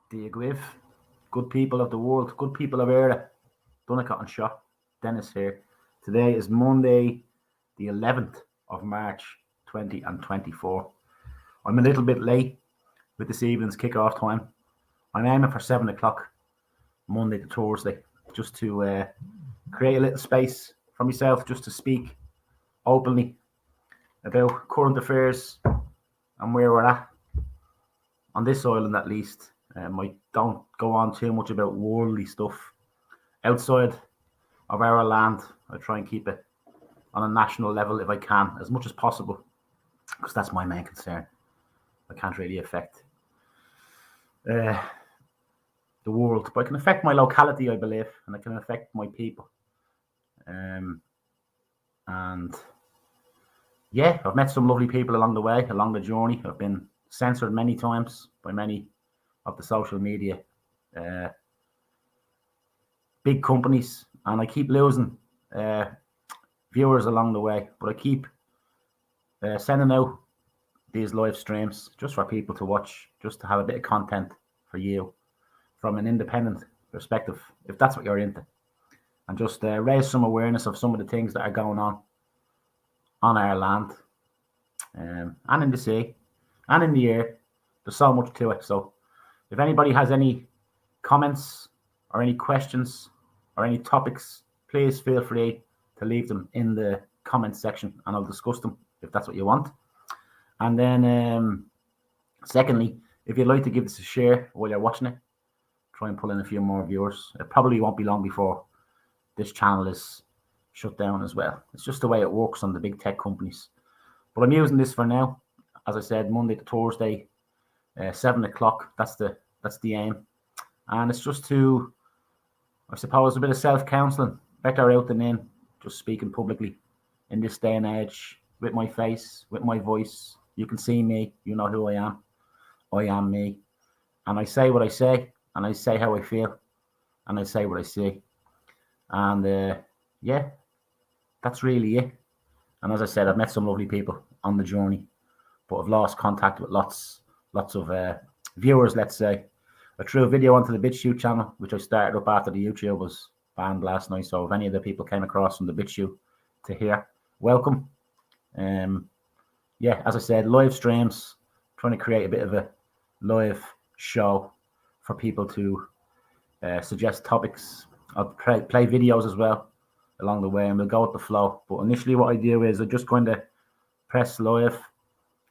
Do you give good people of the world, good people of Eire, Donnchadh and Shaw, Dennis here. Today is Monday, the 11th of March 2024. I'm a little bit late with this evening's kick-off time. I'm aiming for 7 o'clock, Monday to Thursday, just to create a little space for myself, just to speak openly about current affairs and where we're at on this island, at least. I don't go on too much about worldly stuff outside of our land. I try and keep it on a national level if I can, as much as possible, because that's my main concern. I can't really affect the world, but I can affect my locality, I believe, and I can affect my people. And yeah, I've met some lovely people along the way, along the journey. I've been censored many times by many of the social media big companies, and I keep losing viewers along the way, but I keep sending out these live streams just for people to watch, just to have a bit of content for you from an independent perspective, if that's what you're into, and just raise some awareness of some of the things that are going on our land, and in the sea and in the air. There's so much to it. So if anybody has any comments or any questions or any topics, please feel free to leave them in the comments section and I'll discuss them if that's what you want. And then secondly, if you'd like to give this a share while you're watching it, try and pull in a few more viewers. It probably won't be long before this channel is shut down as well. It's just the way it works on the big tech companies. But I'm using this for now. As I said, Monday to Thursday, 7 o'clock. That's the aim. And it's just to, I suppose, a bit of self-counselling. Better out than in, just speaking publicly in this day and age, with my face, with my voice. You can see me. You know who I am. I am me. And I say what I say, and I say how I feel, and I say what I see. And yeah, that's really it. And as I said, I've met some lovely people on the journey, but I've lost contact with lots of viewers, let's say. I threw a video onto the BitChute channel, which I started up after the YouTube was banned last night. So if any of the people came across from the BitChute to here, welcome. Yeah, as I said, live streams, trying to create a bit of a live show for people to suggest topics. I'll play videos as well along the way, and we'll go with the flow. But initially what I do is I'm just going to press live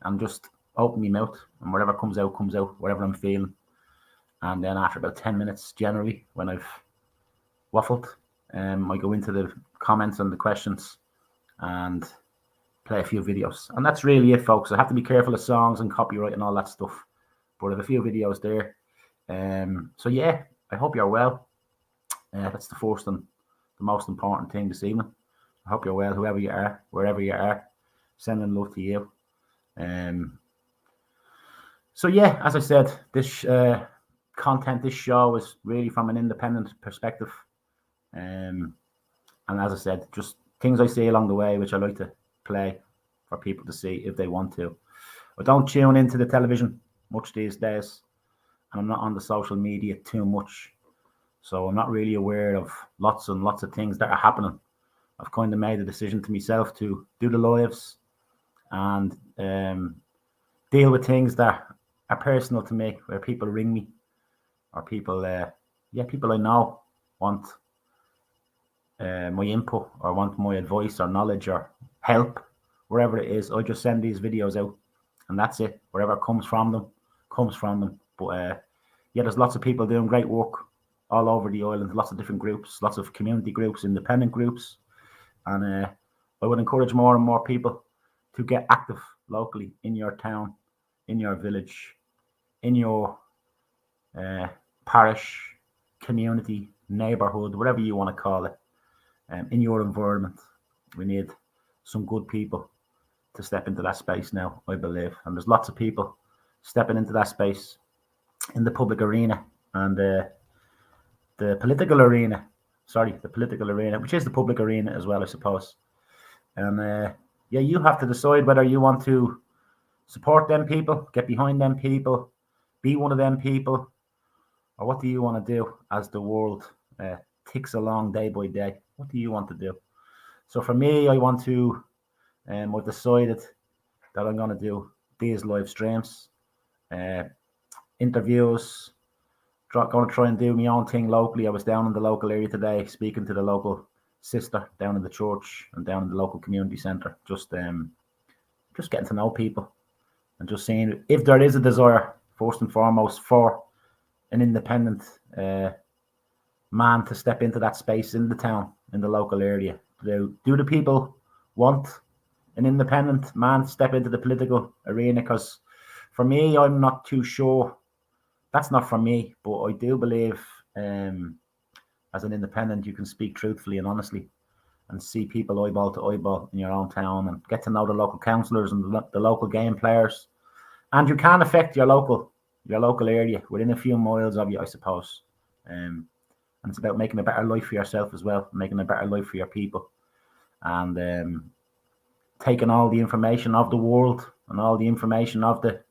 and just open my mouth, and whatever comes out, whatever I'm feeling. And then after about 10 minutes, generally, when I've waffled, I go into the comments and the questions and play a few videos. And that's really it, folks. I have to be careful of songs and copyright and all that stuff, but I have a few videos there. So yeah, I hope you're well. That's the first and the most important thing this evening. I hope you're well, whoever you are, wherever you are. Sending love to you. So yeah, as I said, this content, this show is really from an independent perspective. And as I said, just things I see along the way, which I like to play for people to see if they want to. I don't tune into the television much these days, and I'm not on the social media too much. So I'm not really aware of lots and lots of things that are happening. I've kind of made a decision to myself to do the lives and deal with things that are personal to me, where people ring me or people I know want my input or want my advice or knowledge or help, wherever it is. I just send these videos out, and that's it. Wherever comes from them, comes from them. But yeah, there's lots of people doing great work all over the island, lots of different groups, lots of community groups, independent groups. And I would encourage more and more people to get active locally in your town, in your village, in your parish, community, neighborhood, whatever you want to call it, in your environment. We need some good people to step into that space now, I believe. And there's lots of people stepping into that space in the public arena and the political arena. The political arena, which is the public arena as well, I suppose. And yeah, you have to decide whether you want to support them people, get behind them people, be one of them people, Or what do you want to do as the world ticks along day by day? What do you want to do? So for me, I want to, I've decided that I'm going to do these live streams, interviews, going to try and do my own thing locally. I was down in the local area today, speaking to the local sister down in the church and down in the local community centre, just getting to know people and just seeing if there is a desire, first and foremost, for an independent man to step into that space in the town, in the local area. Do the people want an independent man to step into the political arena? Because for me, I'm not too sure. That's not for me, but I do believe as an independent, you can speak truthfully and honestly and see people eyeball to eyeball in your own town and get to know the local councillors and the local game players. And you can affect your local area within a few miles of you, I suppose. And it's about making a better life for yourself as well, making a better life for your people. And taking all the information of the world and all the information of the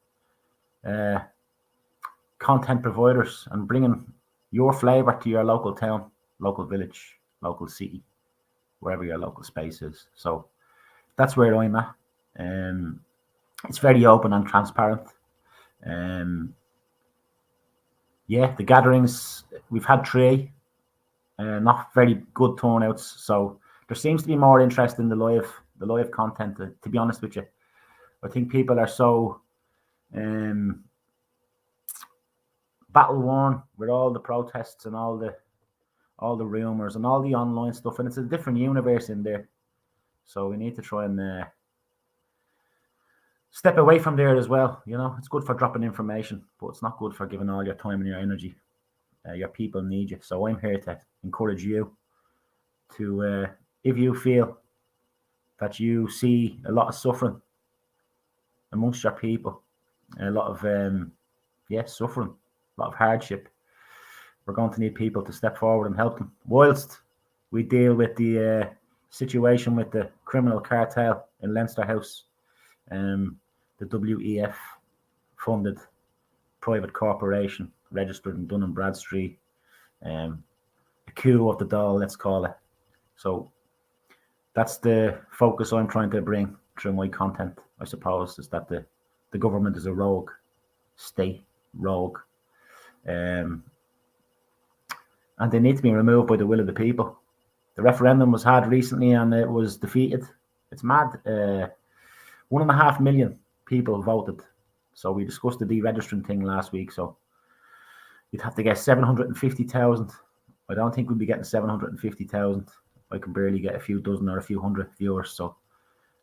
content providers and bringing your flavour to your local town, local village, local city, wherever your local space is. So that's where I'm at. It's very open and transparent. Yeah, the gatherings, we've had 3, not very good turnouts. So there seems to be more interest in the live content, to be honest with you. I think people are so battle worn with all the protests and all the rumors and all the online stuff, and it's a different universe in there. So we need to try and step away from there as well. You know, it's good for dropping information, but it's not good for giving all your time and your energy. Your people need you. So I'm here to encourage you to, if you feel that you see a lot of suffering amongst your people, a lot of suffering, a lot of hardship, we're going to need people to step forward and help them whilst we deal with the situation with the criminal cartel in Leinster House, the WEF funded private corporation registered in Dun & Bradstreet, a coup of the Dáil, let's call it. So that's the focus I'm trying to bring through my content, I suppose, is that the government is a rogue state, rogue, and they need to be removed by the will of the people. The referendum was had recently and it was defeated. It's mad. 1.5 million people voted. So we discussed the deregistering thing last week. So you'd have to get 750,000. I don't think we'd be getting 750,000. I can barely get a few dozen or a few hundred viewers. So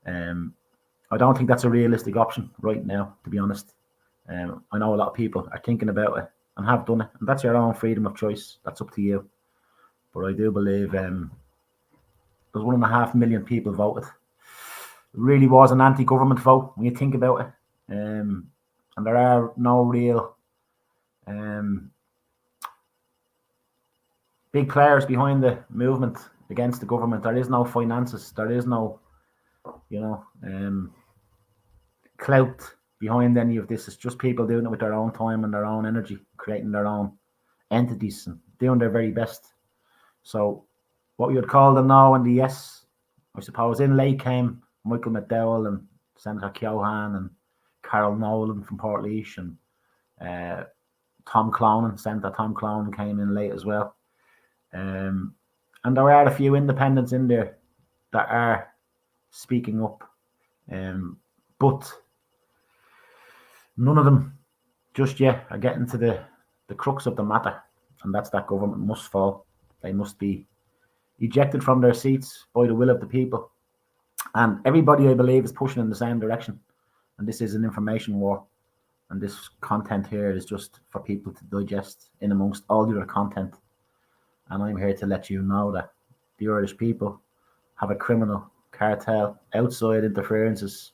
I don't think that's a realistic option right now, to be honest. I know a lot of people are thinking about it and have done it. And that's your own freedom of choice. That's up to you. But I do believe there's 1.5 million people voted. It really was an anti-government vote when you think about it. And there are no real big players behind the movement against the government. There is no finances. There is no, clout behind any of this. It's just people doing it with their own time and their own energy, creating their own entities and doing their very best. So what we would call the no and the yes, I suppose, in late came Michael McDowell and Senator Keohane and Carol Nolan from Portlaoise and Tom Clonan, Senator Tom Clonan came in late as well. And there are a few independents in there that are speaking up. But none of them just yet are getting to the crux of the matter. And that's that government must fall. They must be ejected from their seats by the will of the people. And everybody, I believe, is pushing in the same direction. And this is an information war. And this content here is just for people to digest in amongst all the other content. And I'm here to let you know that the Irish people have a criminal cartel, outside interferences,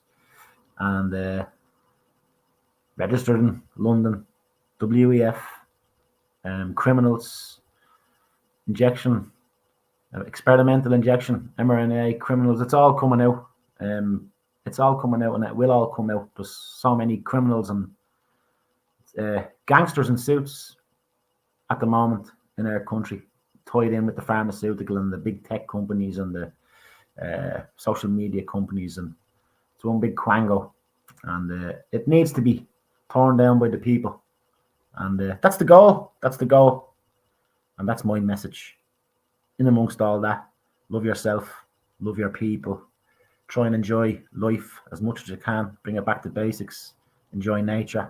and registered in London, WEF, criminals, injection, experimental injection, mRNA, criminals. It's all coming out. It's all coming out, and it will all come out. There's so many criminals and gangsters in suits at the moment in our country, tied in with the pharmaceutical and the big tech companies and the social media companies, and it's one big quango, and it needs to be torn down by the people, and that's the goal. That's the goal, and that's my message. In amongst all that, love yourself, love your people, try and enjoy life as much as you can, bring it back to basics, enjoy nature.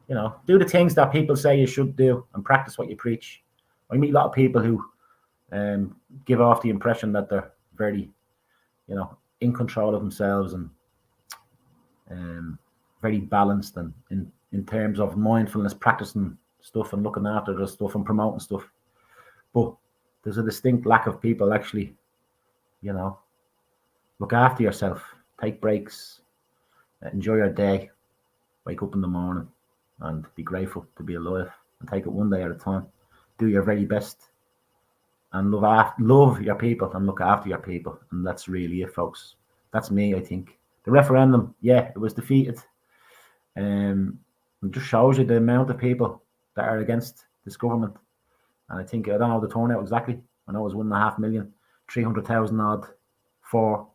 You know, do the things that people say you should do and practice what you preach. I meet a lot of people who give off the impression that they're very, you know, in control of themselves and very balanced and in terms of mindfulness, practicing stuff and looking after the stuff and promoting stuff. But there's a distinct lack of people actually, you know, look after yourself, take breaks, enjoy your day, wake up in the morning and be grateful to be alive and take it one day at a time. Do your very best and love your people and look after your people. And that's really it, folks. That's me, I think. The referendum, yeah, it was defeated. It just shows you the amount of people that are against this government. And I think, I don't know the turnout exactly. I know it was 1.5 million, 300,000 odd for,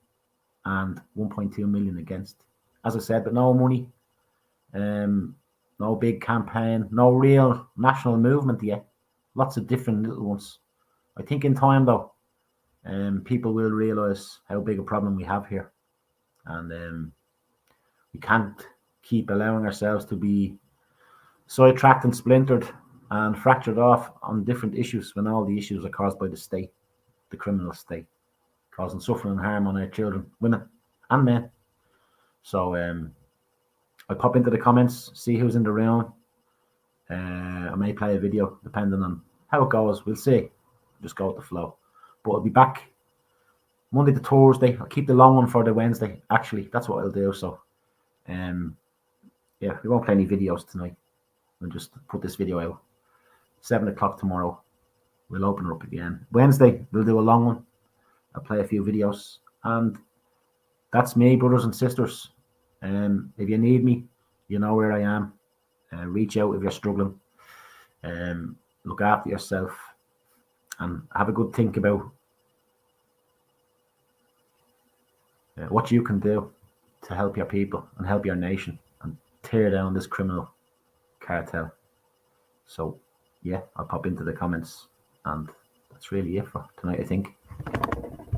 and 1.2 million against. As I said, but no money, no big campaign, no real national movement yet. Lots of different little ones. I think in time, though, people will realise how big a problem we have here. And we can't keep allowing ourselves to be sidetracked and splintered and fractured off on different issues when all the issues are caused by the state, the criminal state, causing suffering and harm on our children, women and men. So I'll pop into the comments, see who's in the room. I may play a video depending on how it goes. We'll see. Just go with the flow. But I'll be back Monday to Thursday. I'll keep the long one for the Wednesday. Actually, that's what I'll do. So yeah, we won't play any videos tonight. We'll just put this video out. 7 o'clock tomorrow. We'll open it up again. Wednesday, we'll do a long one. I'll play a few videos. And that's me, brothers and sisters. If you need me, you know where I am. Reach out if you're struggling. Look after yourself. And have a good think about what you can do to help your people and help your nation and tear down this criminal cartel. So, yeah, I'll pop into the comments, and that's really it for tonight, I think.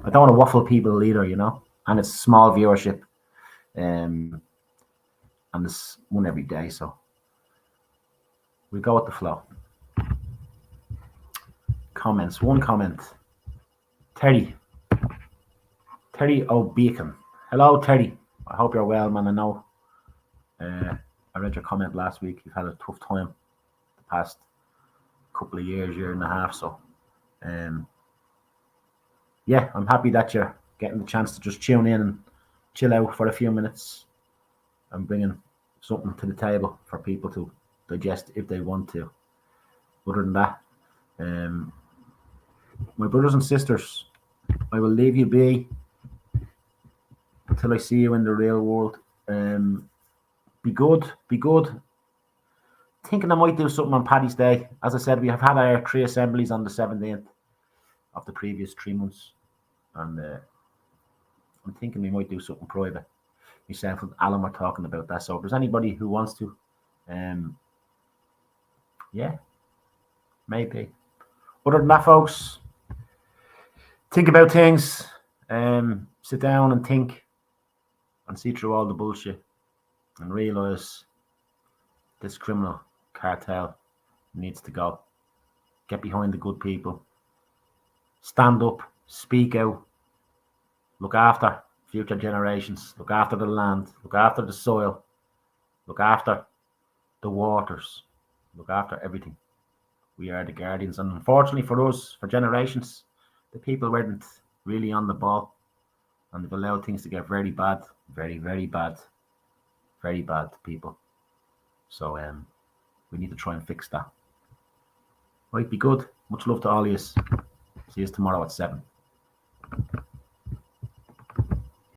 I don't want to waffle people either, you know, and it's small viewership, and there's one every day, so we go with the flow. Comments, one comment. Terry O'Beacon. Hello, Terry. I hope you're well, man. I know I read your comment last week. You've had a tough time the past couple of years, year and a half. So, yeah, I'm happy that you're getting the chance to just tune in and chill out for a few minutes and bringing something to the table for people to digest if they want to. Other than that, my brothers and sisters, I will leave you be until I see you in the real world. Be good. Thinking I might do something on Paddy's Day. As I said, we have had our 3 assemblies on the 17th of the previous 3 months. And I'm thinking we might do something private. Myself and Alan were talking about that. So if there's anybody who wants to, yeah, maybe. Other than that, folks, think about things. Sit down and think and see through all the bullshit and realise this criminal cartel needs to go. Get behind the good people. Stand up, speak out, look after future generations, look after the land, look after the soil, look after the waters, look after everything. We are the guardians, and unfortunately for us, for generations, the people weren't really on the ball, and they've allowed things to get very bad, very, very bad to people. So we need to try and fix that. Right, be good. Much love to all of you. See you tomorrow at 7.